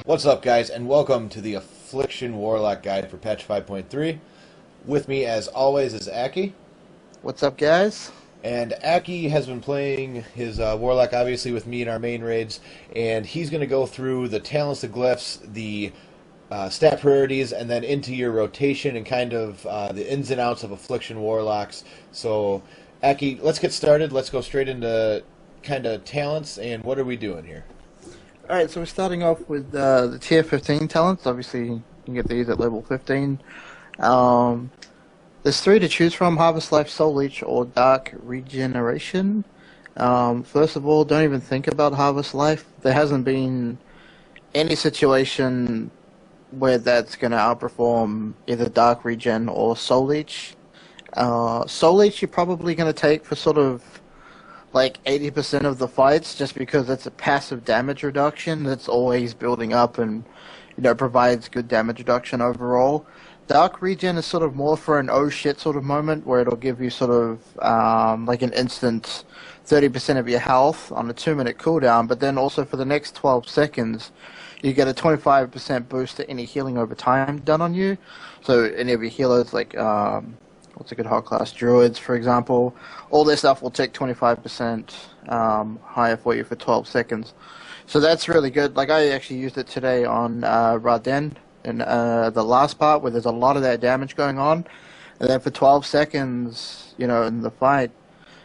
What's up, guys, and welcome to the Affliction Warlock guide for patch 5.3. With me, as always, is Akky. What's up, guys? And Akky has been playing his Warlock, obviously, with me in our main raids, and he's going to go through the talents, the glyphs, the stat priorities, and then into your rotation and kind of the ins and outs of Affliction Warlocks. So, Akky, let's get started. Let's go straight into kind of talents, and what are we doing here? Alright, so we're starting off with the tier 15 talents. Obviously, you can get these at level 15. There's 3 to choose from: Harvest Life, Soul Leech, or Dark Regeneration. First of all, don't even think about Harvest Life. There hasn't been any situation where that's going to outperform either Dark Regen or Soul Leech. Soul Leech you're probably going to take for sort of like 80% of the fights, just because it's a passive damage reduction that's always building up and, you know, provides good damage reduction overall. Dark Regen is sort of more for an oh shit sort of moment, where it'll give you sort of like an instant 30% of your health on a 2-minute cooldown, but then also for the next 12 seconds you get a 25% boost to any healing over time done on you. So any of your healers, like what's a good hot class? Druids, for example. All their stuff will take 25% higher for you for 12 seconds. So that's really good. Like, I actually used it today on Raden in the last part, where there's a lot of that damage going on. And then for 12 seconds, you know, in the fight,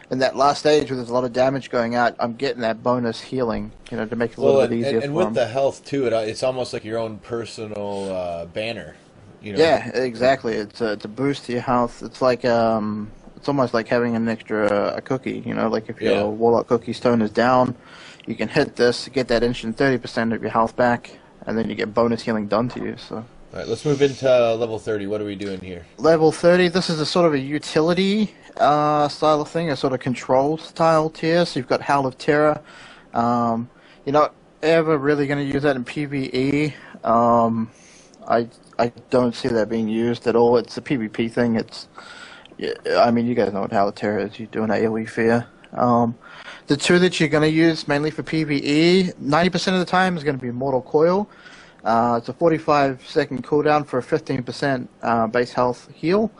in that last stage where there's a lot of damage going out, I'm getting that bonus healing, you know, to make it a little bit easier and for with them. the health, too, it's almost like your own personal banner. You know? Yeah, exactly. It's a boost to your health. It's like it's almost like having an extra a cookie. You know, like if your Warlock cookie stone is down, you can hit this, get that instant 30% of your health back, and then you get bonus healing done to you. So. All right, let's move into level 30. What are we doing here? Level 30. This is a sort of a utility style of thing, a sort of control style tier. So you've got Howl of Terror. You're not ever really going to use that in PvE. I don't see that being used at all. It's a PvP thing. I mean, you guys know what Howl of Terror is. You do an AoE fear. The 2 that you're going to use mainly for PvE, 90% of the time is going to be Mortal Coil. It's a 45-second cooldown for a 15% base health heal.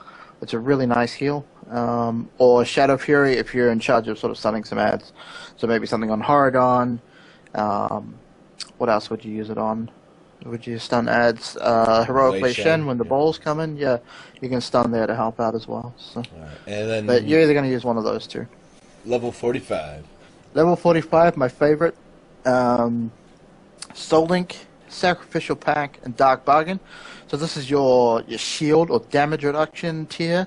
It's a really nice heal. Or Shadow Fury if you're in charge of sort of stunning some ads. So maybe something on Horadon. What else would you use it on? Would you stun ads? Heroic Lei Shen, when the balls come in, yeah, you can stun there to help out as well. So. All right. And then, but you're either going to use one of those 2. Level 45. Level 45, my favorite. Soul Link, Sacrificial Pack, and Dark Bargain. So this is your shield or damage reduction tier.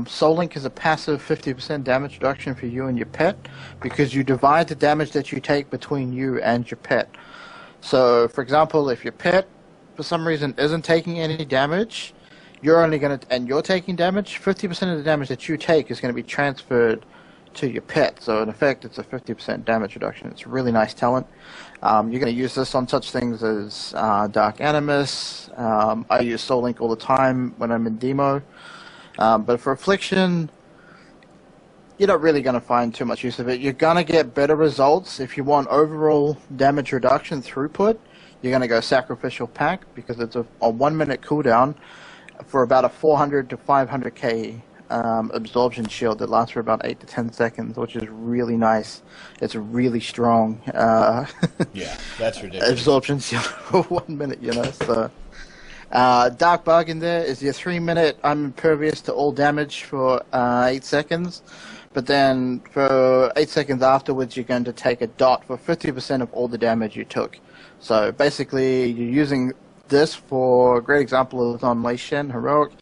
Soul Link is a passive 50% damage reduction for you and your pet, because you divide the damage that you take between you and your pet. So, for example, if your pet, for some reason, isn't taking any damage, you're only going to, and you're taking damage, 50% of the damage that you take is going to be transferred to your pet. So, in effect, it's a 50% damage reduction. It's a really nice talent. You're going to use this on such things as Dark Animus. I use Soul Link all the time when I'm in demo. But for Affliction, you're not really going to find too much use of it. You're going to get better results if you want overall damage reduction throughput. You're going to go Sacrificial Pack, because it's a 1-minute cooldown for about a 400 to 500k absorption shield that lasts for about 8 to 10 seconds, which is really nice. It's really strong. Yeah, that's ridiculous. Absorption shield for 1 minute, you know. So. Dark Bargain there is your 3-minute I'm impervious to all damage for 8 seconds. But then for 8 seconds afterwards, you're going to take a dot for 50% of all the damage you took. So basically, you're using this for a great example is on Lei Shen Heroic.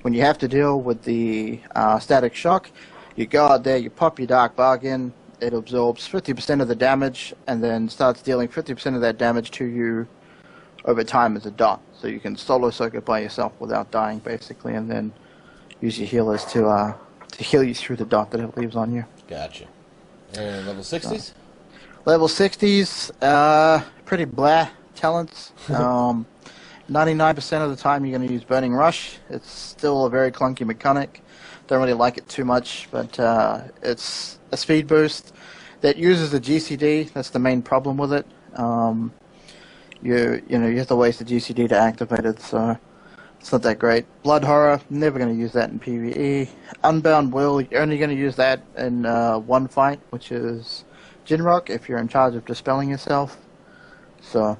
When you have to deal with the static shock, you go out there, you pop your Dark Bargain, it absorbs 50% of the damage, and then starts dealing 50% of that damage to you over time as a dot. So you can solo circuit by yourself without dying, basically, and then use your healers to heal you through the dot that it leaves on you. Gotcha. And level 60s? Level 60s, pretty blah talents. 99% of the time you're going to use Burning Rush. It's still a very clunky mechanic. Don't really like it too much, but it's a speed boost that uses the GCD. That's the main problem with it. you have to waste the GCD to activate it, so it's not that great. Blood Horror, never going to use that in PvE. Unbound Will, you're only going to use that in one fight, which is Jinrock, if you're in charge of dispelling yourself. So,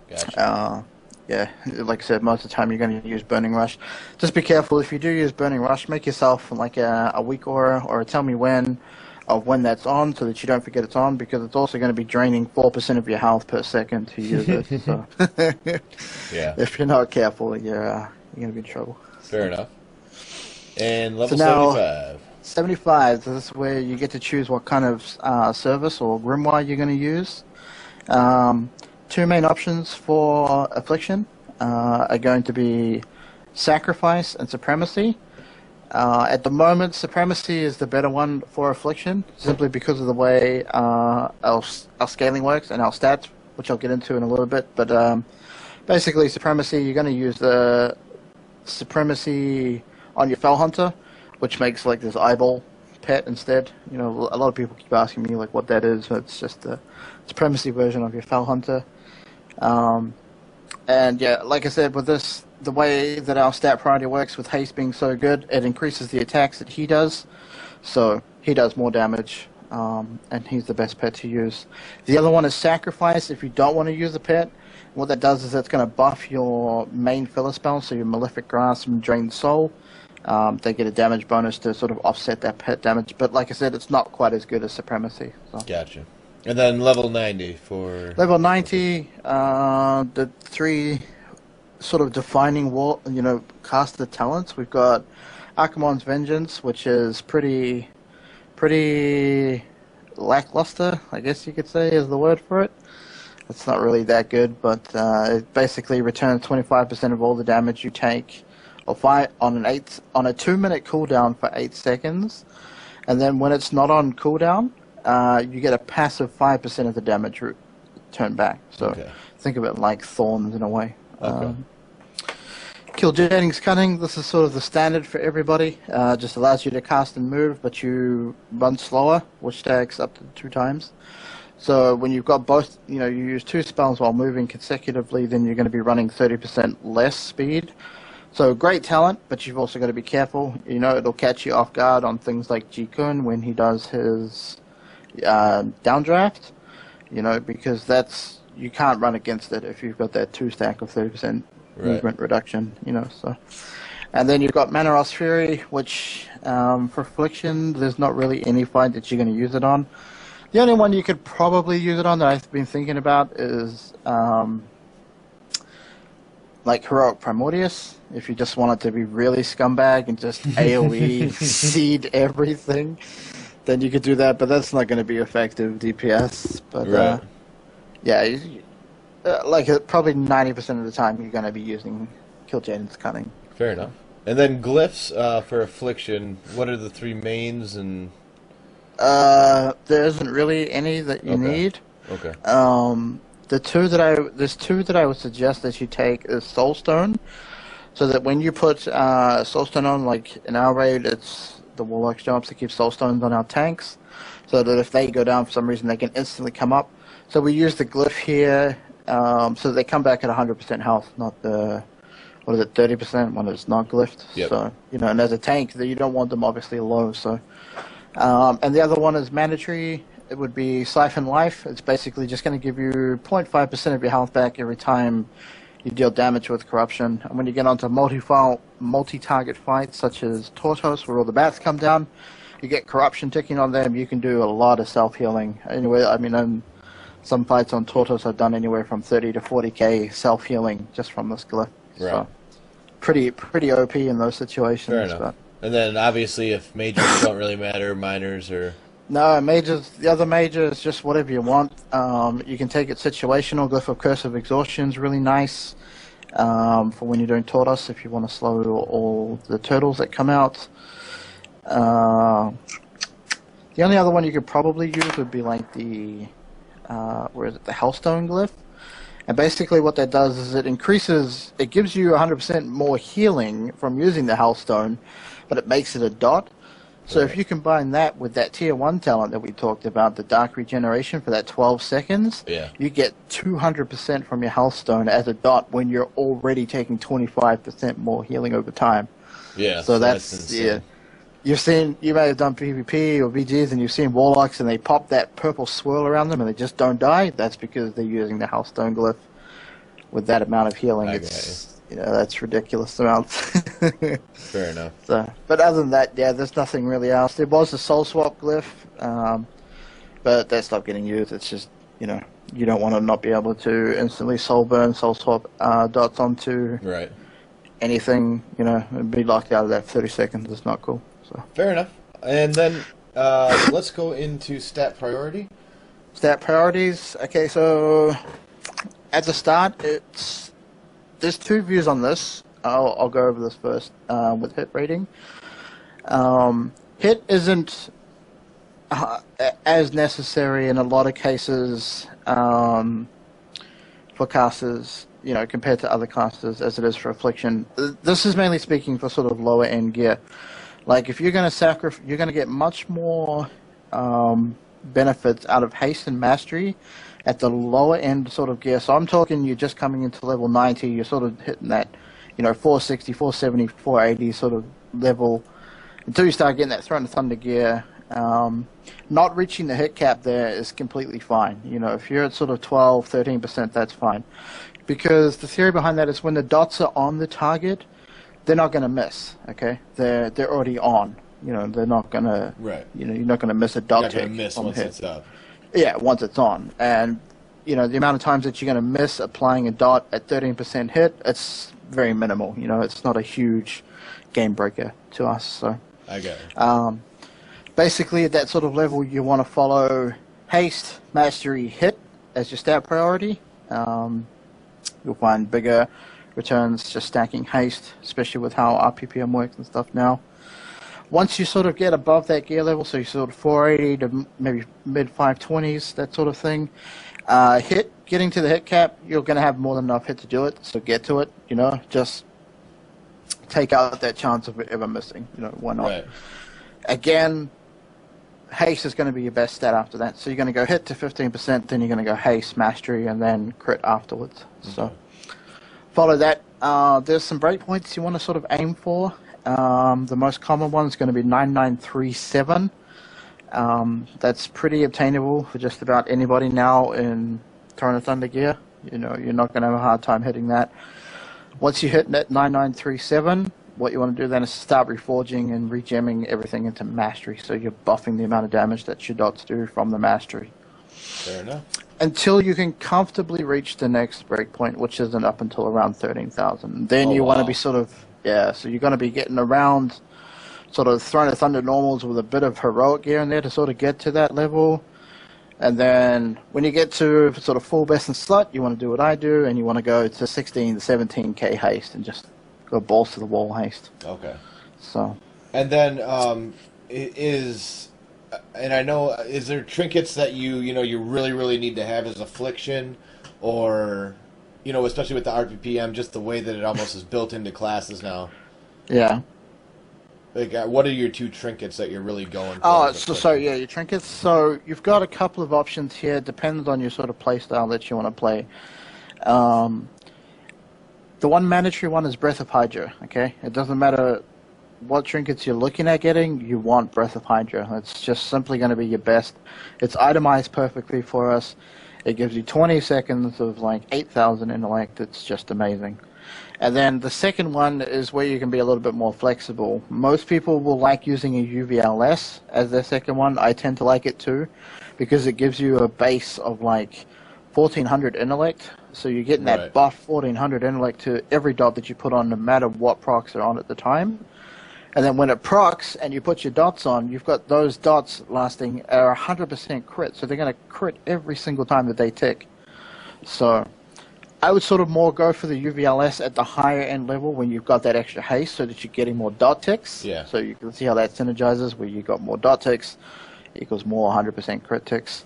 gotcha. Yeah, like I said, most of the time you're going to use Burning Rush. Just be careful, if you do use Burning Rush, make yourself like a weak aura or a tell me when of when that's on so that you don't forget it's on, because it's also going to be draining 4% of your health per second to use it. So Yeah. if you're not careful, you're going to be in trouble. Fair enough. And level So now, 75. 75, this is where you get to choose what kind of service or grimoire you're going to use. Two main options for Affliction are going to be Sacrifice and Supremacy. At the moment, Supremacy is the better one for Affliction, simply because of the way our scaling works and our stats, which I'll get into in a little bit. But basically, Supremacy, you're going to use the Supremacy on your Fell Hunter, which makes like this eyeball pet instead. You know, a lot of people keep asking me like what that is. It's just the Supremacy version of your Fell Hunter. And yeah, like I said, with this, the way that our stat priority works with haste being so good, it increases the attacks that he does. So he does more damage, and he's the best pet to use. The other one is Sacrifice. If you don't want to use a pet, what that does is it's going to buff your main filler spell, so your Malefic Grasp and Drain Soul. They get a damage bonus to sort of offset that pet damage. But like I said, it's not quite as good as Supremacy. So. Gotcha. And then level 90 for... Level 90, the three sort of defining caster talents. We've got Akamon's Vengeance, which is pretty lackluster, I guess you could say is the word for it. It's not really that good, but it basically returns 25% of all the damage you take or fight on a 2-minute cooldown for 8 seconds, and then when it's not on cooldown, you get a passive 5% of the damage turned back. So think of it like thorns in a way. Okay. Kill Jennings Cunning, this is sort of the standard for everybody. Just allows you to cast and move, but you run slower, which stacks up to 2 times. So when you've got both, you use 2 spells while moving consecutively, then you're going to be running 30% less speed. So great talent, but you've also got to be careful. It'll catch you off guard on things like Ji-Kun when he does his downdraft, because you can't run against it if you've got that 2 stack of 30% movement reduction, so. And then you've got Manaros Fury, which for Affliction, there's not really any fight that you're going to use it on. The only one you could probably use it on that I've been thinking about is like Heroic Primordius, if you just want it to be really scumbag and just AoE seed everything, then you could do that, but that's not going to be effective DPS. But yeah, probably 90% of the time you're going to be using Kill Jennings Cunning. Fair enough. And then Glyphs for Affliction, what are the 3 mains? And there isn't really any that you need. Okay. There's two that I would suggest that you take is Soulstone, so that when you put Soulstone on, like in our raid, it's the Warlock's job to keep Soulstones on our tanks, so that if they go down for some reason, they can instantly come up. So we use the Glyph here, so that they come back at 100% health, not the 30% when it's not glyphed. Yep. So and as a tank, you don't want them obviously low. So, and the other one is mandatory. It would be Siphon Life. It's basically just going to give you 0.5% of your health back every time you deal damage with Corruption. And when you get onto multi-target fights, such as Tortos, where all the bats come down, you get Corruption ticking on them, you can do a lot of self-healing. Anyway, some fights on Tortos I've done anywhere from 30 to 40k self-healing just from this glyph. Right. So, pretty OP in those situations. Fair enough. And then, obviously, if mages don't really matter, minors or... No, mages. The other major is just whatever you want. You can take it situational. Glyph of Curse of Exhaustion is really nice for when you're doing Tortoise, if you want to slow all the turtles that come out. The only other one you could probably use would be like the the Hellstone Glyph. And basically what that does is it gives you 100% more healing from using the Hellstone, but it makes it a dot. So Right. if you combine that with that tier 1 talent that we talked about, the Dark Regeneration for that 12 seconds, Yeah. you get 200% from your health stone as a dot when you're already taking 25% more healing over time. Yeah. So that's insane. yeah. You may have done PvP or BGs and you've seen Warlocks and they pop that purple swirl around them and they just don't die. That's because they're using the Healthstone Glyph with that amount of healing. That's ridiculous amounts. Fair enough. So, but other than that, yeah, there's nothing really else. There was a Soul Swap Glyph, but that stopped getting used. It's just, you don't want to not be able to instantly soul burn, soul swap dots onto Right. anything, and be locked out of that 30 seconds. It's not cool. So Fair enough. And then let's go into stat priority. Stat priorities. Okay, so at the start, there's two views on this. I'll go over this first with hit rating. Hit isn't as necessary in a lot of cases for casters, compared to other casters as it is for Affliction. This is mainly speaking for sort of lower end gear. Like if you're going to you're going to get much more benefits out of haste and mastery at the lower end sort of gear. So I'm talking you're just coming into level 90, you're sort of hitting that, 460, 470, 480 sort of level until you start getting that Throne of Thunder gear. Not reaching the hit cap there is completely fine. If you're at sort of 12, 13%, that's fine. Because the theory behind that is when the dots are on the target, they're not going to miss, okay? They're already on. They're not going to... Right. you're not going to miss a dot tick. You're not going to miss on once the hit. it's up. Yeah, once it's on. And, the amount of times that you're going to miss applying a dot at 13% hit, it's very minimal. It's not a huge game breaker to us, so... I get it. Basically, at that sort of level, you want to follow haste, mastery, hit as your stat priority. You'll find bigger returns just stacking haste, especially with how RPPM works and stuff now. Once you sort of get above that gear level, so you sort of 480 to maybe mid 520s, that sort of thing, getting to the hit cap, you're going to have more than enough hit to do it, so get to it, just take out that chance of it ever missing, why not? Right. Again, haste is going to be your best stat after that. So you're going to go hit to 15%, then you're going to go haste, mastery, and then crit afterwards. Okay. So follow that. There's some breakpoints you want to sort of aim for. The most common one is going to be 9937. That's pretty obtainable for just about anybody now in Throne of Thunder gear. You're not going to have a hard time hitting that. Once you hit net 9937, what you want to do then is start reforging and regemming everything into mastery, so you're buffing the amount of damage that your dots do from the mastery. Fair enough. Until you can comfortably reach the next breakpoint, which isn't up until around 13,000. Then you want to be sort of, so you're going to be getting around sort of Throne of Thunder normals with a bit of heroic gear in there to sort of get to that level. And then when you get to sort of full best and slut, you want to do what I do, and you want to go to 16 to 17k haste and just go balls to the wall haste. Okay. So. And then is there trinkets that you really need to have as Affliction, or especially with the RPPM, just the way that it almost is built into classes now. Yeah. Like, what are your two trinkets that you're really going for? Your trinkets. So you've got a couple of options here. It depends on your sort of play style that you want to play. The one mandatory one is Breath of Hydra, okay? It doesn't matter what trinkets you're looking at getting, you want Breath of Hydra. It's just simply going to be your best. It's itemized perfectly for us. It gives you 20 seconds of like 8,000 intellect. It's just amazing. And then the second one is where you can be a little bit more flexible. Most people will like using a UVLS as their second one. I tend to like it too, because it gives you a base of like 1,400 intellect. So you're getting that buff 1,400 intellect to every dot that you put on, no matter what procs are on at the time. And then when it procs and you put your dots on, you've got those dots lasting 100% crit. So they're going to crit every single time that they tick. So I would sort of more go for the UVLS at the higher end level when you've got that extra haste, so that you're getting more dot ticks. Yeah. So you can see how that synergizes, where you got more dot ticks equals more 100% crit ticks.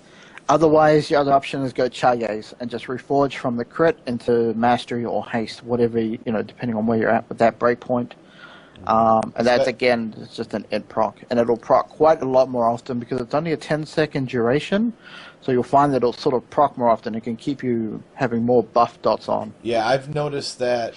Otherwise, your other option is go Chayes and just reforge from the crit into mastery or haste, whatever, depending on where you're at with that breakpoint. And that's, again, it's just an int proc. And it'll proc quite a lot more often because it's only a 10-second duration. So you'll find that it'll sort of proc more often. It can keep you having more buff dots on. Yeah, I've noticed that,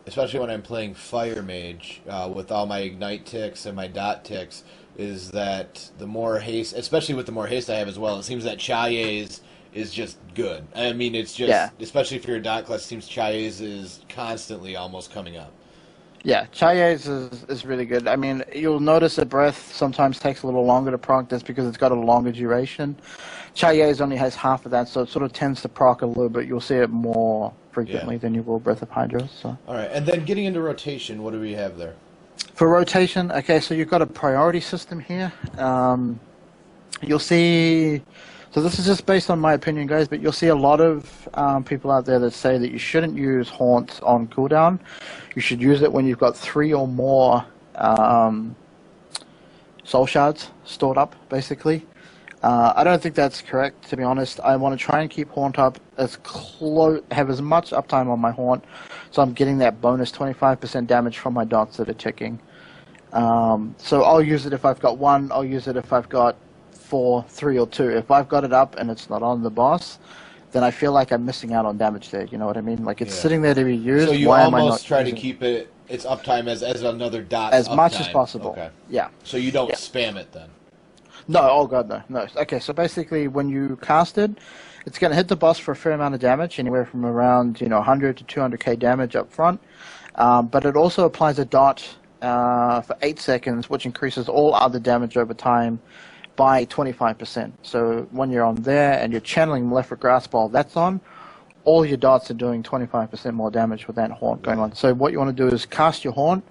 especially when I'm playing Fire Mage with all my Ignite ticks and my dot ticks, is that the more haste, especially with the more haste I have as well, it seems that Chaye's is just good. I mean, it's just, especially if you're a dot class, it seems Chaye's is constantly almost coming up. Yeah, Chaye's is really good. I mean, you'll notice that Breath sometimes takes a little longer to proc. That's because it's got a longer duration. Chaye's only has half of that, so it sort of tends to proc a little bit. You'll see it more frequently than you will Breath of Hydra. So. All right, and then getting into rotation, what do we have there? For rotation, okay, so you've got a priority system here. You'll see... So this is just based on my opinion, guys, but you'll see a lot of people out there that say that you shouldn't use Haunt on cooldown. You should use it when you've got 3 or more soul shards stored up, basically. I don't think that's correct, to be honest. I want to try and keep Haunt up as close, have as much uptime on my Haunt, so I'm getting that bonus 25% damage from my dots that are ticking. So I'll use it if I've got 1, I'll use it if I've got 4, 3, or 2. If I've got it up and it's not on the boss, then I feel like I'm missing out on damage there. You know what I mean? Like, it's sitting there to be used. So you Why almost am I not try to keep it its uptime as another dot as much uptime. as possible. Okay. Yeah. So you don't spam it then? No, oh god, no. Okay, so basically when you cast it, it's going to hit the boss for a fair amount of damage, anywhere from around 100 to 200k damage up front. But it also applies a dot for 8 seconds, which increases all other damage over time by 25%. So when you're on there and you're channeling Malefic Grasp while that's on, all your dots are doing 25% more damage with that Haunt going on. So what you want to do is cast your Haunt,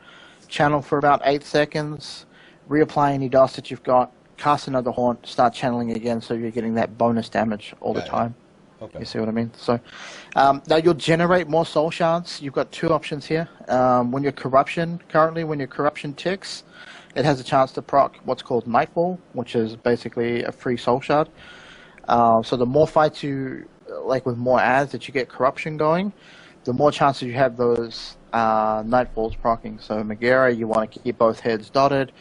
channel for about 8 seconds, reapply any dots that you've got, cast another Haunt, start channeling again, so you're getting that bonus damage all the time. Okay. You see what I mean? So now you'll generate more soul shards. You've got 2 options here. When your corruption ticks, it has a chance to proc what's called Nightfall, which is basically a free soul shard. So the more fights you, like with more ads that you get corruption going, the more chances you have those Nightfalls proccing. So Megara, you want to keep both heads dotted.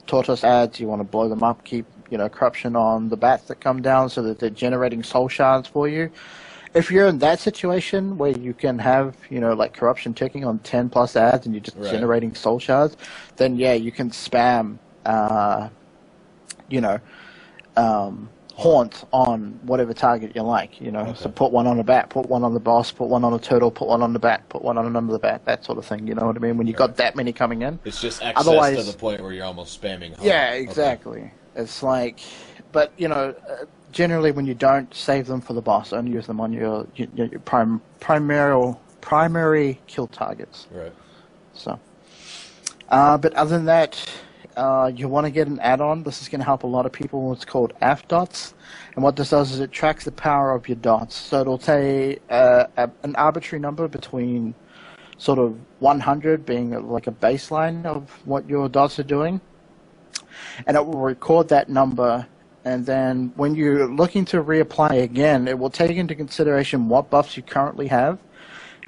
Tortoise ads, you want to blow them up, keep corruption on the bats that come down so that they're generating soul shards for you. If you're in that situation where you can have, like corruption ticking on 10 plus ads and you're just generating soul shards, then yeah, you can spam, Haunt on whatever target you like, So put one on a bat, put one on the boss, put one on a turtle, put one on the bat, put one on another bat, that sort of thing, you know what I mean? When you've got that many coming in. It's just excess to the point where you're almost spamming Haunt. Yeah, exactly. Okay. It's like, but, generally when you don't save them for the boss, only use them on your primary kill targets. Right. So, but other than that, you want to get an add-on. This is going to help a lot of people. It's called AF dots, and what this does is it tracks the power of your dots. So it'll take an arbitrary number between sort of 100 being like a baseline of what your dots are doing, and it will record that number. And then when you're looking to reapply again, it will take into consideration what buffs you currently have,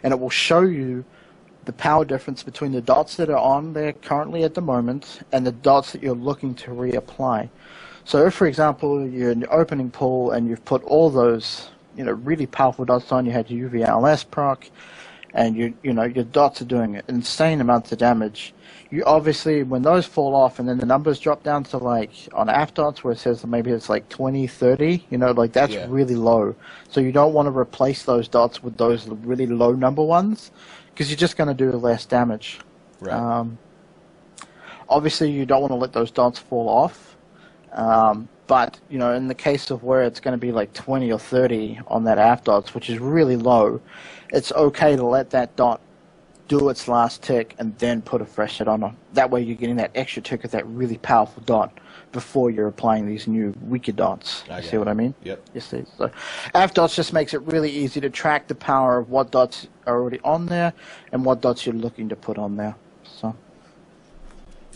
and it will show you the power difference between the dots that are on there currently at the moment and the dots that you're looking to reapply. So if, for example, you're in your opening pool and you've put all those really powerful dots on, you had your UVLS proc, and your dots are doing insane amounts of damage, you obviously, when those fall off and then the numbers drop down to like on AF dots where it says maybe it's like 20, 30, like that's really low. So you don't want to replace those dots with those really low number ones because you're just going to do less damage. Right. Obviously, you don't want to let those dots fall off. But, in the case of where it's going to be like 20 or 30 on that AF dots, which is really low, it's okay to let that dot do its last tick and then put a fresh hit on it. That way you're getting that extra tick of that really powerful dot before you're applying these new weaker dots. You see what I mean? Yep. You see. So AF dots just makes it really easy to track the power of what dots are already on there and what dots you're looking to put on there. So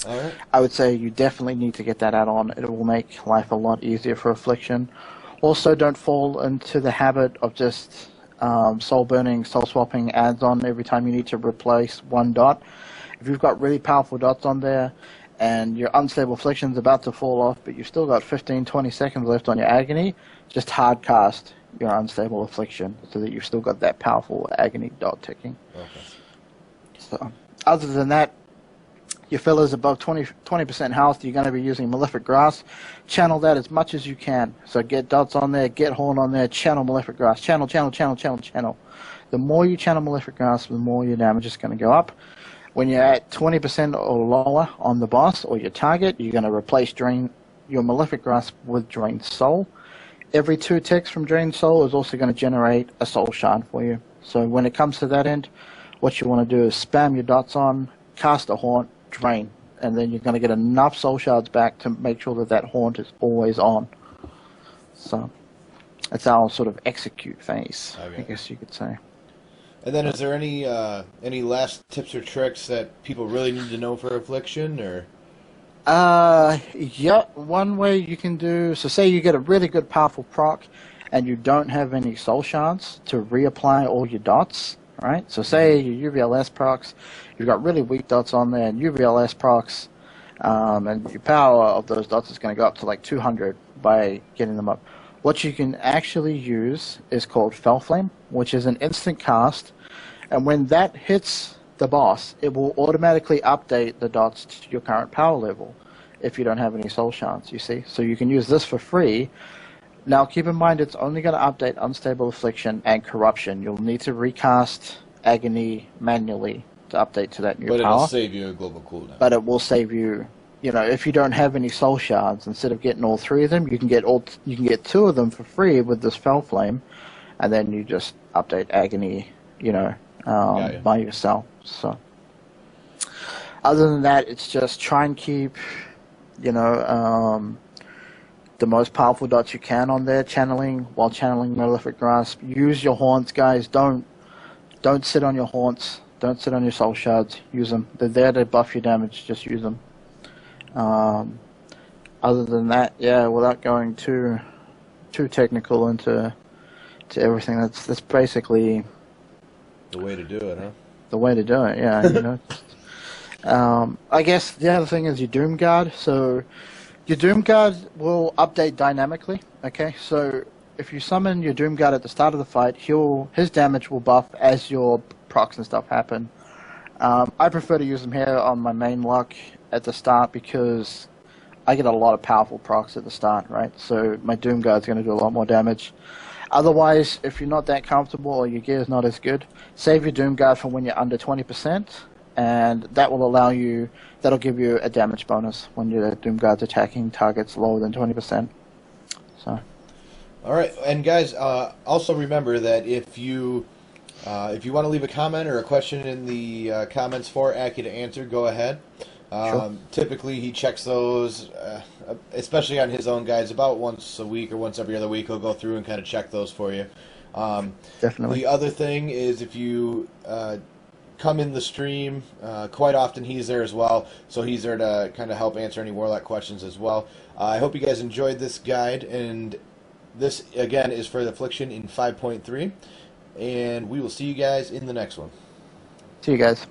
all right. I would say you definitely need to get that add-on. It will make life a lot easier for Affliction. Also, don't fall into the habit of just soul burning, soul swapping adds on every time you need to replace one dot. if you've got really powerful dots on there, and your unstable affliction's about to fall off, but you've still got 15, 20 seconds left on your agony, just hard cast your unstable affliction so that you've still got that powerful agony dot ticking. Okay. So, other than that, your fillers above 20% health, you're going to be using Malefic Grass. Channel that as much as you can. So get dots on there, get horn on there, channel Malefic Grass. Channel. The more you channel Malefic Grass, the more your damage is going to go up. When you're at 20% or lower on the boss or your target, you're going to replace your Malefic Grass with Drained Soul. Every 2 ticks from Drained Soul is also going to generate a Soul Shard for you. So when it comes to that end, what you want to do is spam your dots on, cast a haunt, drain, and then you're going to get enough Soul Shards back to make sure that that haunt is always on. So that's our sort of execute phase, I guess you could say. And then, is there any last tips or tricks that people really need to know for Affliction, or? Yeah, one way you can do, so say you get a really good powerful proc and you don't have any Soul Shards to reapply all your dots, right? So say your UVLS procs, you've got really weak dots on there, and UVLS procs, and your power of those dots is going to go up to like 200 by getting them up. What you can actually use is called Fell Flame, which is an instant cast, and when that hits the boss, it will automatically update the dots to your current power level if you don't have any Soul Shards, you see. So you can use this for free. Now keep in mind it's only going to update Unstable Affliction and Corruption. You'll need to recast Agony manually to update to that new power. But it'll save you a global cooldown. But it will save you, you know, if you don't have any Soul Shards, instead of getting all 3 of them, you can get 2 of them for free with this Fell Flame, and then you just update Agony, you know, by yourself. So other than that, it's just try and keep, you know, the most powerful dots you can on there, while channeling Malefic Grasp. Use your haunts, guys. Don't sit on your haunts. Don't sit on your Soul Shards. Use them. They're there to buff your damage. Just use them. Other than that, yeah, without going too technical into everything, that's basically the way to do it, huh? The way to do it, yeah. You know. I guess the other thing is your Doom Guard. So your Doom Guard will update dynamically. Okay, so if you summon your Doom Guard at the start of the fight, his damage will buff as your procs and stuff happen. I prefer to use them here on my main luck at the start because I get a lot of powerful procs at the start, right? So my Doom Guard's going to do a lot more damage. Otherwise, if you're not that comfortable or your gear is not as good, save your Doom Guard for when you're under 20%, and that'll give you a damage bonus when your Doom Guard's attacking targets lower than 20%. So. All right, and guys, also remember that if you want to leave a comment or a question in the comments for Akky to answer, go ahead. Sure. Typically, he checks those, especially on his own guides, about once a week or once every other week. He'll go through and kind of check those for you. Definitely. The other thing is if you come in the stream, quite often he's there as well, so he's there to kind of help answer any Warlock questions as well. I hope you guys enjoyed this guide, and this, again, is for the Affliction in 5.3, and we will see you guys in the next one. See you guys.